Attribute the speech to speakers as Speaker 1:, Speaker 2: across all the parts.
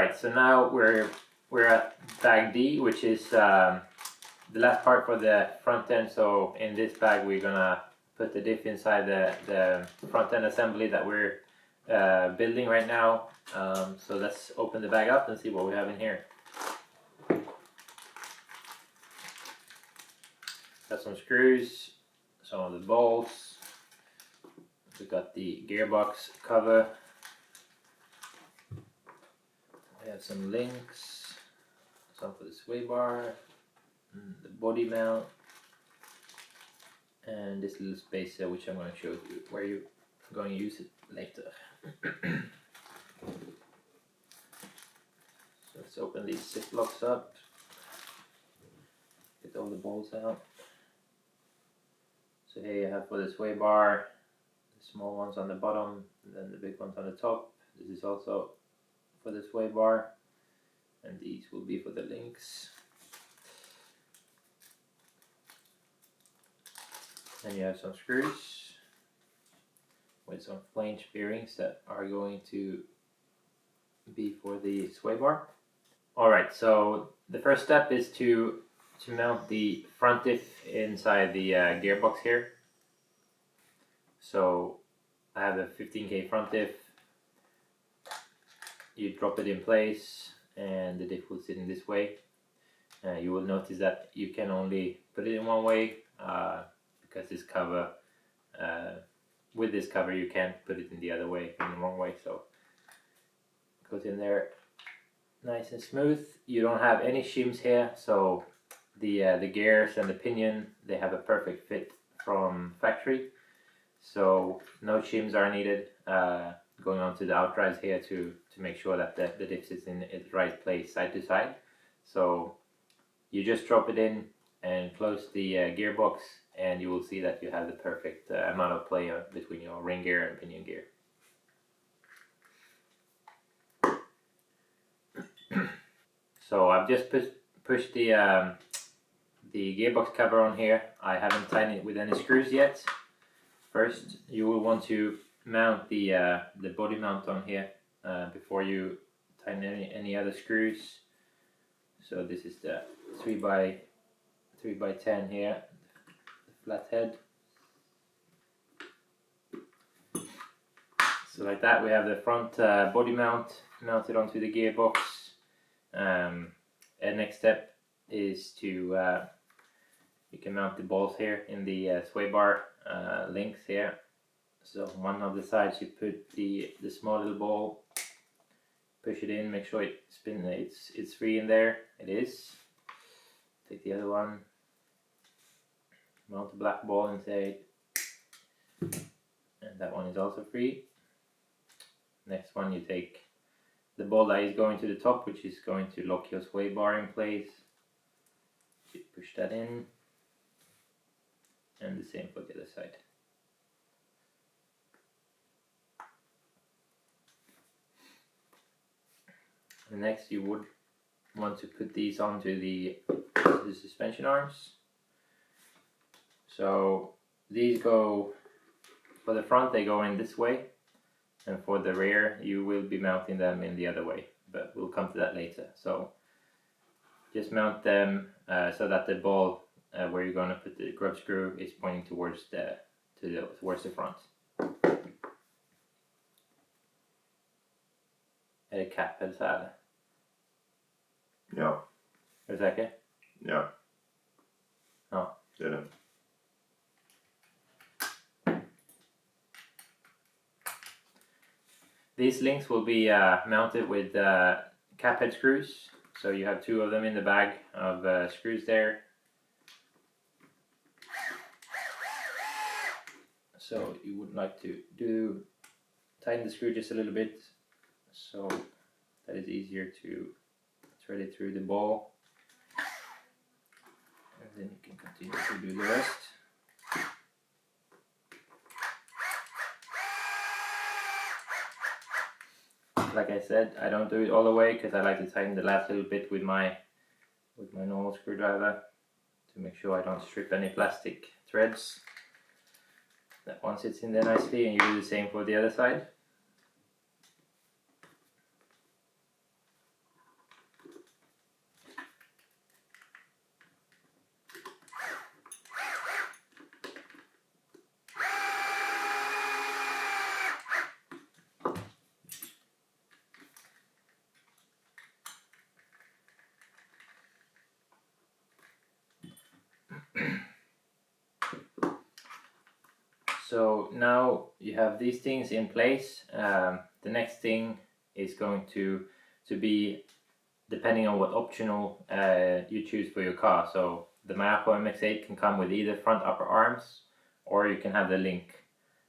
Speaker 1: Alright, so now we're at bag D, which is the last part for the front end. So in this bag we're gonna put the diff inside the front end assembly that we're building right now. So let's open the bag up and see what we have in here. Got some screws, some of the bolts. We got the gearbox cover. We have some links, some for the sway bar, the body mount, and this little spacer which I'm going to show you where you're going to use it later. So let's open these ziplocs up, get all the bolts out. So here you have for the sway bar, the small ones on the bottom and then the big ones on the top. This is also for the sway bar, and these will be for the links. And you have some screws with some flange bearings that are going to be for the sway bar. Alright, so the first step is to mount the front diff inside the gearbox here. So I have a 15K front diff. You drop it in place and the diff will sit in this way. You will notice that you can only put it in one way because this cover, with this cover you can't put it in the other way, in the wrong way. So it goes in there nice and smooth. You don't have any shims here, so the gears and the pinion, they have a perfect fit from factory. So no shims are needed. Going on to the outdrives here to make sure that the diff is in its right place side to side. So you just drop it in and close the gearbox and you will see that you have the perfect amount of play between your ring gear and pinion gear. So I've just pushed the gearbox cover on here. I haven't tightened it with any screws yet. First you will want to mount the body mount on here before you tighten any other screws. So this is the 3x10 here, the flat head. So like that we have the front body mount mounted onto the gearbox. And next step is to you can mount the balls here in the sway bar links here. So one of the sides you put the small little ball, push it in, make sure it spins, it's free in there. It is. Take the other one, mount the black ball inside, and that one is also free. Next one you take the ball that is going to the top, which is going to lock your sway bar in place. You push that in, and the same for the other side. And next you would want to put these onto the suspension arms. So these go, for the front they go in this way, and for the rear you will be mounting them in the other way, but we'll come to that later. So just mount them so that the ball where you're going to put the grub screw is pointing towards towards the front. Är det kappel så här?
Speaker 2: Ja.
Speaker 1: Är du säker?
Speaker 2: Ja.
Speaker 1: Ja.
Speaker 2: Det är det.
Speaker 1: These links will be mounted with cap head screws. So you have 2 of them in the bag of screws there. So you would like to tighten the screw just a little bit, so that is easier to thread it through the ball. And then you can continue to do the rest. Like I said, I don't do it all the way because I like to tighten the last little bit with my normal screwdriver to make sure I don't strip any plastic threads. That one sits in there nicely, and you do the same for the other side. So now you have these things in place. The next thing is going to be depending on what optional you choose for your car. So the Mayako MX8 can come with either front upper arms, or you can have the link.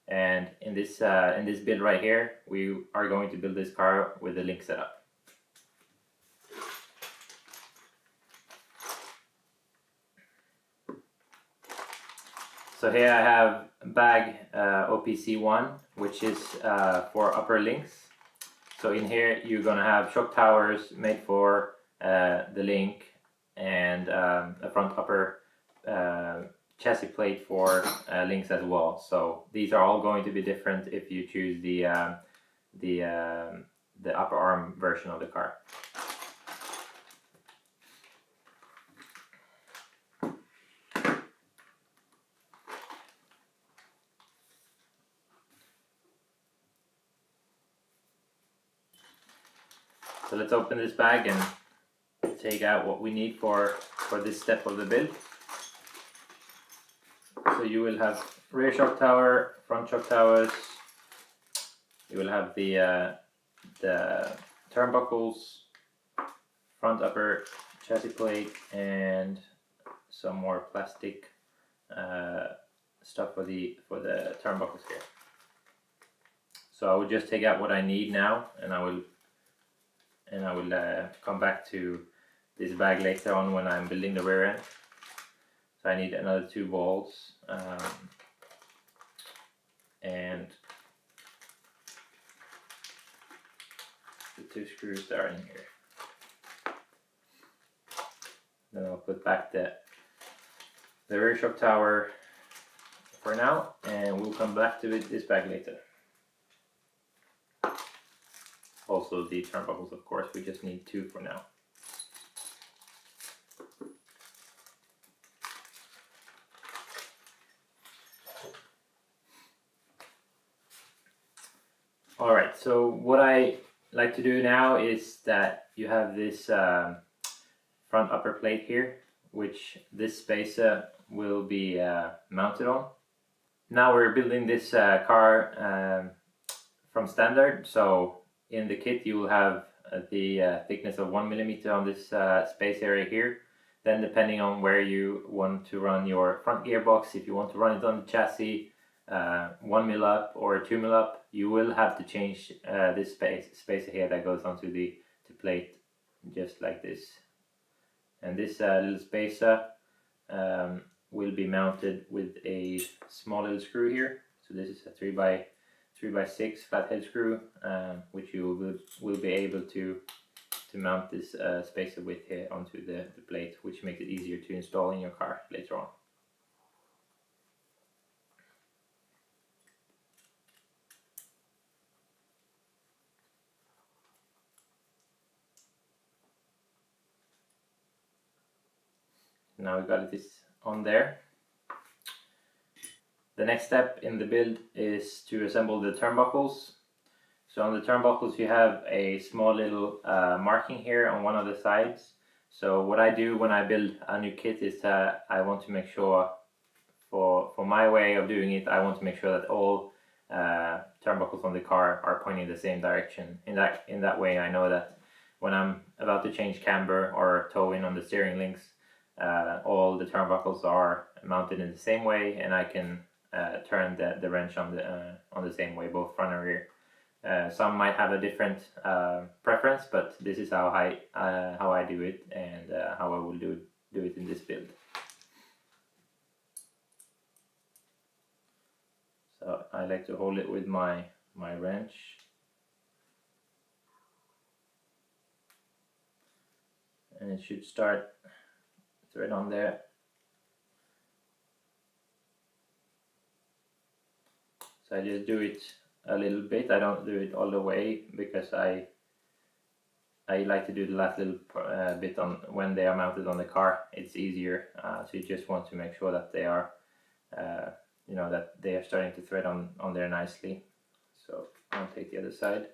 Speaker 1: And in this build right here, we are going to build this car with the link setup. So here I have bag OPC1, which is for upper links. So in here you're gonna have shock towers made for the link, and a front upper chassis plate for links as well. So these are all going to be different if you choose the upper arm version of the car. So let's open this bag and take out what we need for this step of the build. So you will have rear shock tower, front shock towers. You will have the turnbuckles, front upper chassis plate, and some more plastic stuff for the turnbuckles here. So I will just take out what I need now, and I will come back to this bag later on when I'm building the rear end. So I need another 2 balls and the 2 screws that are in here. Then I'll put back the rear shock tower for now, and we'll come back to this bag later. Also the turnbuckles, of course, we just need 2 for now. Alright, so what I like to do now is that you have this front upper plate here, which this spacer will be mounted on. Now we're building this car from standard, so in the kit you will have the thickness of 1 millimeter on this space area here. Then depending on where you want to run your front gearbox, if you want to run it on the chassis 1 mil up or 2 mil up, you will have to change this spacer here that goes onto the plate, just like this. And this little spacer will be mounted with a small little screw here. So this is a 3x6 flathead screw, which you will be able to mount this spacer with here onto the plate, which makes it easier to install in your car later on. Now we got this on there. The next step in the build is to assemble the turnbuckles. So on the turnbuckles you have a small little marking here on one of the sides. So what I do when I build a new kit is that I want to make sure, for my way of doing it, I want to make sure that all turnbuckles on the car are pointing the same direction. In that way I know that when I'm about to change camber or toe in on the steering links, all the turnbuckles are mounted in the same way, and I can turn the wrench on the same way, both front and rear. Some might have a different preference, but this is how I do it, and how I will do it in this build. So I like to hold it with my wrench. And it should start thread on there. So I just do it a little bit. I don't do it all the way, because I like to do the last little bit on when they are mounted on the car. It's easier. So you just want to make sure that they are, that they are starting to thread on there nicely. So I'll take the other side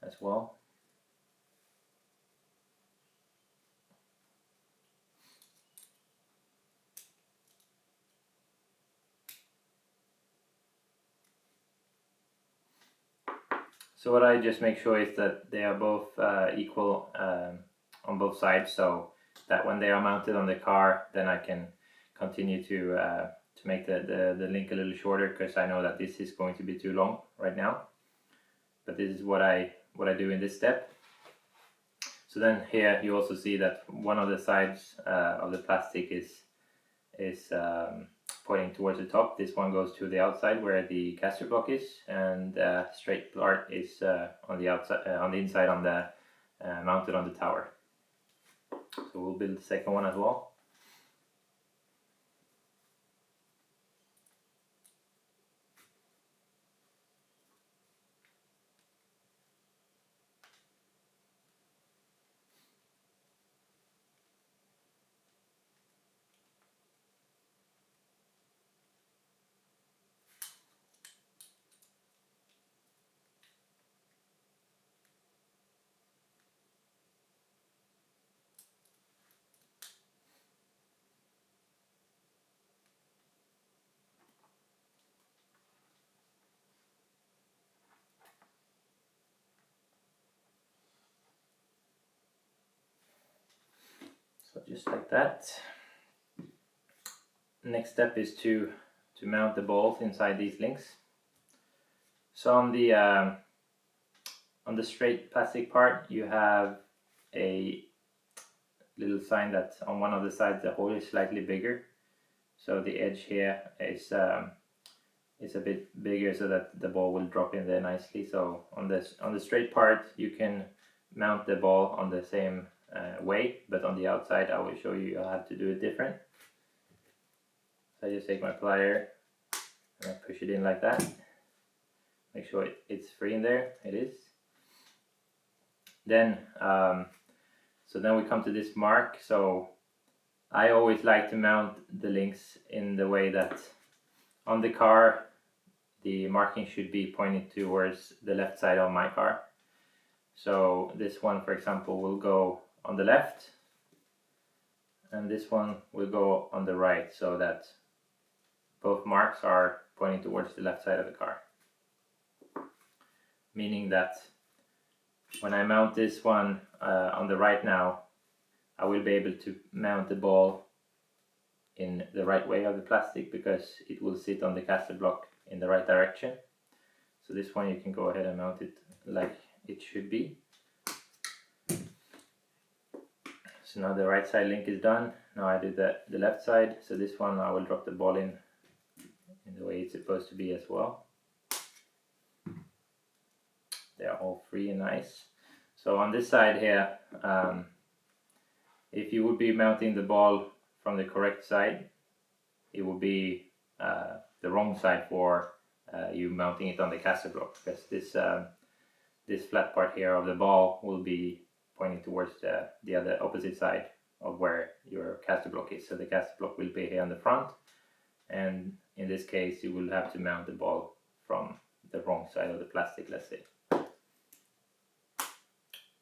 Speaker 1: as well. So what I just make sure is that they are both equal on both sides, so that when they are mounted on the car, then I can continue to make the link a little shorter, because I know that this is going to be too long right now. But this is what I do in this step. So then here you also see that one of the sides of the plastic is pointing towards the top. This one goes to the outside where the caster block is, and the straight part is on the outside, on the inside, on the mounted on the tower. So we'll build the second one as well. So just like that. Next step is to mount the balls inside these links. So on the straight plastic part, you have a little sign that on one of the sides the hole is slightly bigger. So the edge here is a bit bigger so that the ball will drop in there nicely. So on the straight part you can mount the ball on the same way, but on the outside I will show you how to do it different. So I just take my plier and I push it in like that. Make sure it's free in there. It is. Then so then we come to this mark. So I always like to mount the links in the way that on the car the marking should be pointing towards the left side of my car. So this one, for example, will go on the left, and this one will go on the right, so that both marks are pointing towards the left side of the car. Meaning that when I mount this one on the right now, I will be able to mount the ball in the right way of the plastic, because it will sit on the caster block in the right direction. So this one you can go ahead and mount it like it should be. So now the right side link is done. Now I do the left side. So this one I will drop the ball in the way it's supposed to be as well. They are all free and nice. So on this side here, if you would be mounting the ball from the correct side, it would be the wrong side for you mounting it on the caster block, because this flat part here of the ball will be pointing towards the other opposite side of where your caster block is. So the caster block will be here on the front, and in this case you will have to mount the ball from the wrong side of the plastic, let's say.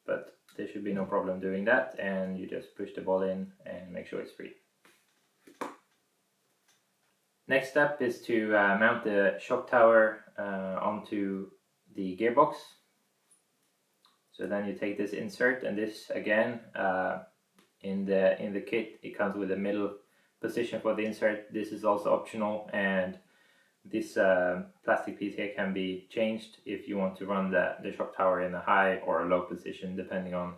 Speaker 1: But there should be no problem doing that, and you just push the ball in and make sure it's free. Next step is to mount the shock tower onto the gearbox. So then you take this insert, and this again in the kit it comes with a middle position for the insert. This is also optional, and this plastic piece here can be changed if you want to run the shock tower in a high or a low position, depending on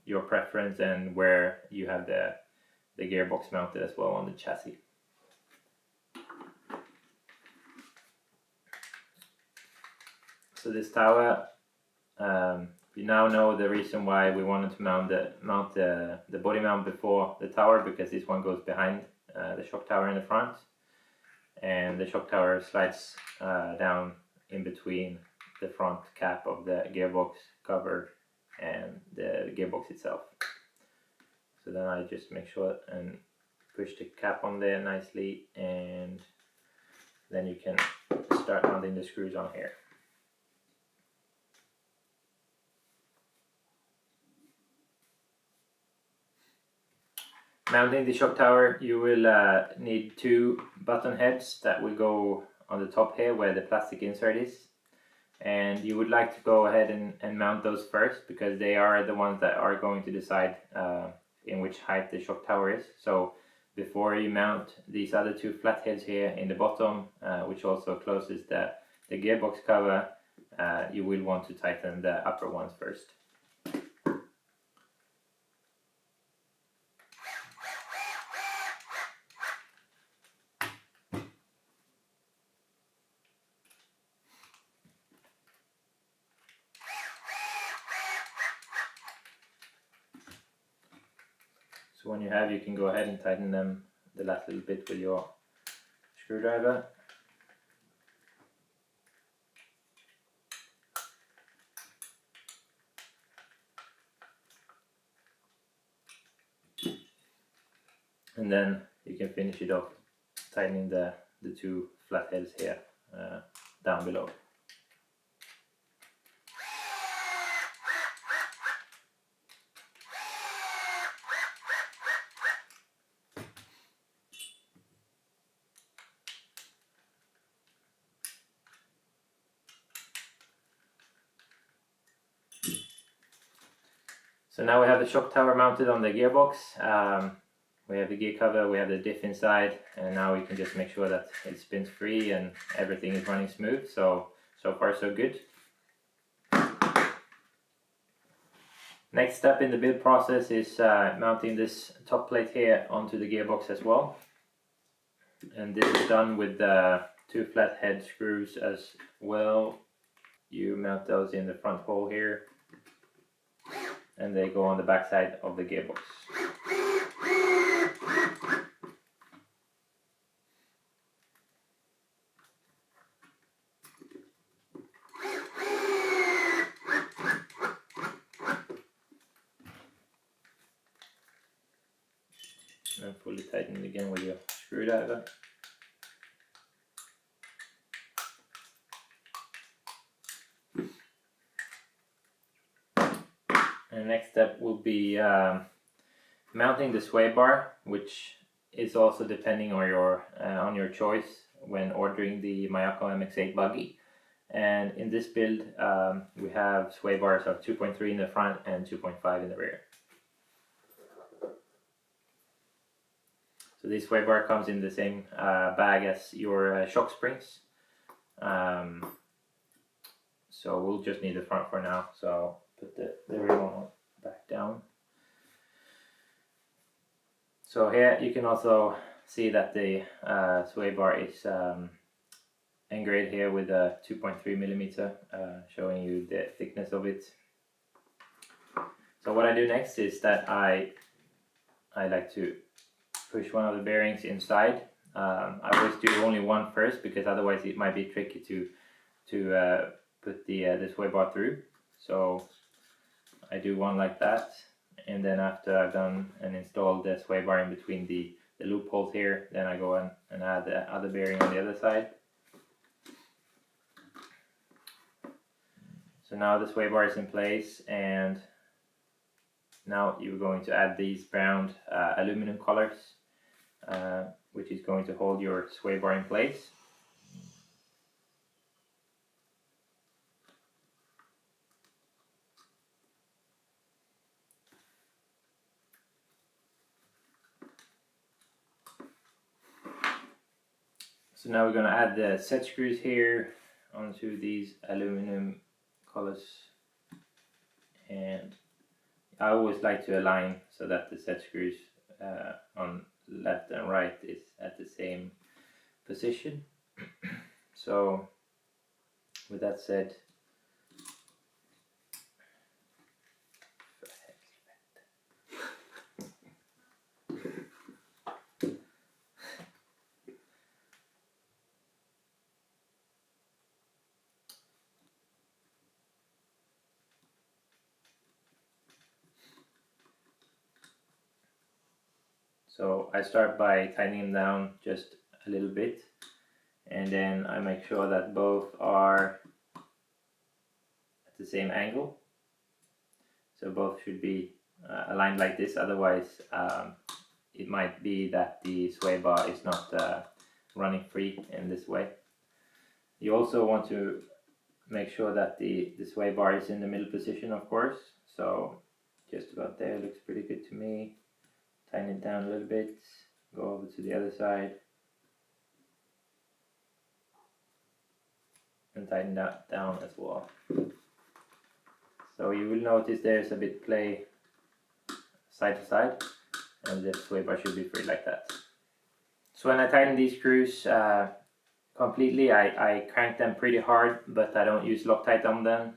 Speaker 1: your preference and where you have the gearbox mounted as well on the chassis. So this tower, we now know the reason why we wanted to mount the body mount before the tower, because this one goes behind the shock tower in the front, and the shock tower slides down in between the front cap of the gearbox cover and the gearbox itself. So then I just make sure and push the cap on there nicely, and then you can start mounting the screws on here. Mounting the shock tower, you will need two button heads that will go on the top here where the plastic insert is. and you would like to go ahead and mount those first, because they are the ones that are going to decide in which height the shock tower is. So before you mount these other two flat heads here in the bottom, which also closes the gearbox cover, you will want to tighten the upper ones first. So when you have, you can go ahead and tighten them the last little bit with your screwdriver. And then you can finish it off tightening the two flat heads here down below. So now we have the shock tower mounted on the gearbox. We have the gear cover, we have the diff inside, and now we can just make sure that it spins free and everything is running smooth. So far so good. Next step in the build process is mounting this top plate here onto the gearbox as well. And this is done with the two flat head screws as well. You mount those in the front hole here, and they go on the back side of the gearbox. And fully tighten it again with your screwdriver. And the next step will be mounting the sway bar, which is also depending on your choice when ordering the Mayako MX8 buggy. And in this build, we have sway bars of 2.3 in the front and 2.5 in the rear. So this sway bar comes in the same bag as your shock springs. So we'll just need the front for now. So put the rear one back down. So here you can also see that the sway bar is engraved here with a 2.3 millimeter, showing you the thickness of it. So what I do next is that I like to push one of the bearings inside. I always do only one first, because otherwise it might be tricky to put the sway bar through. So I do one like that, and then after I've done and installed the sway bar in between the loopholes here, then I go and add the other bearing on the other side. So now the sway bar is in place, and now you're going to add these brown aluminum collars, which is going to hold your sway bar in place. So now we're going to add the set screws here onto these aluminum collars, and I always like to align so that the set screws on left and right is at the same position. So with that said, so I start by tightening them down just a little bit, and then I make sure that both are at the same angle. So both should be aligned like this, otherwise it might be that the sway bar is not running free in this way. You also want to make sure that the sway bar is in the middle position, of course. So just about there, looks pretty good to me. Tighten it down a little bit, go over to the other side, and tighten that down as well. So you will notice there's a bit play side to side, and the sway bar should be free like that. So when I tighten these screws completely, I crank them pretty hard, but I don't use Loctite on them.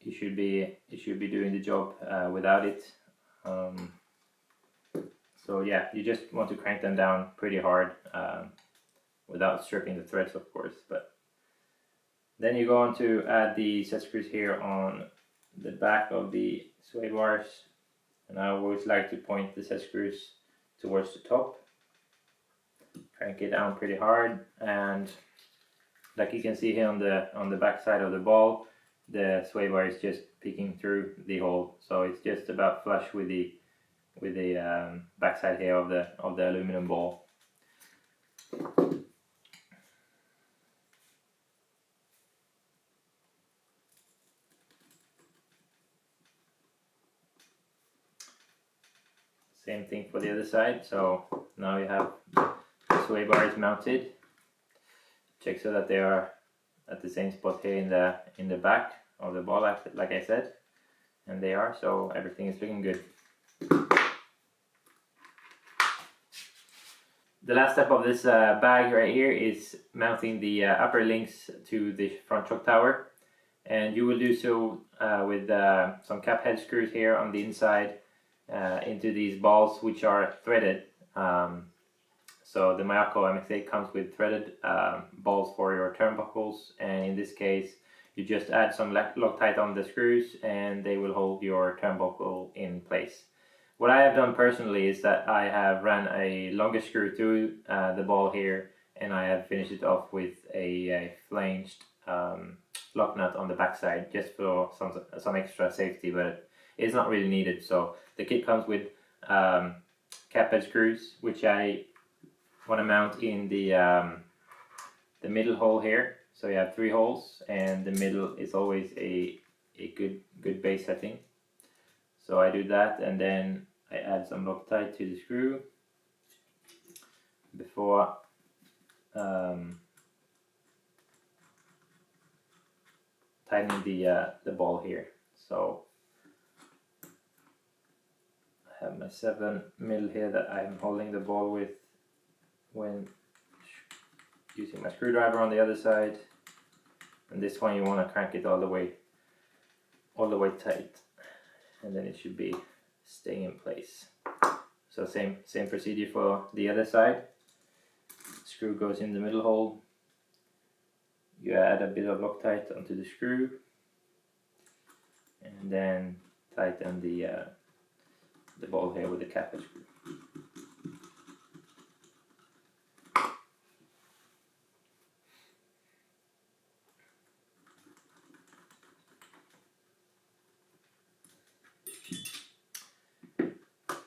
Speaker 1: It should be doing the job without it. So yeah, you just want to crank them down pretty hard without stripping the threads, of course. But then you go on to add the set screws here on the back of the sway bars, and I always like to point the set screws towards the top. Crank it down pretty hard, and like you can see here on the back side of the ball, the sway bar is just peeking through the hole, so it's just about flush with the back side here of the aluminum ball. Same thing for the other side. So now you have the sway bars mounted. Check so that they are at the same spot here in the back of the ball, like I said, and they are. So everything is looking good. The last step of this bag right here is mounting the upper links to the front shock tower, and you will do so with some cap head screws here on the inside into these balls, which are threaded. So the Mayako MX8 comes with threaded balls for your turnbuckles, and in this case you just add some Loctite on the screws and they will hold your turnbuckle in place. What I have done personally is that I have run a longer screw through the ball here, and I have finished it off with a flanged lock nut on the backside, just for some extra safety, but it's not really needed. So the kit comes with cap head screws, which I want to mount in the middle hole here. So you have 3 holes, and the middle is always a good base setting. So I do that, and then I add some Loctite to the screw before tightening the ball here. So I have my 7mm here that I'm holding the ball with when using my screwdriver on the other side, and this one you want to crank it all the way tight, and then it should be staying in place. So same procedure for the other side. Screw goes in the middle hole, you add a bit of Loctite onto the screw, and then tighten the ball here with the cap head screw.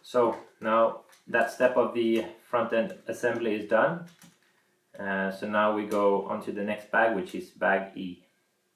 Speaker 1: So now that step of the front end assembly is done. So now we go on to the next bag, which is bag E.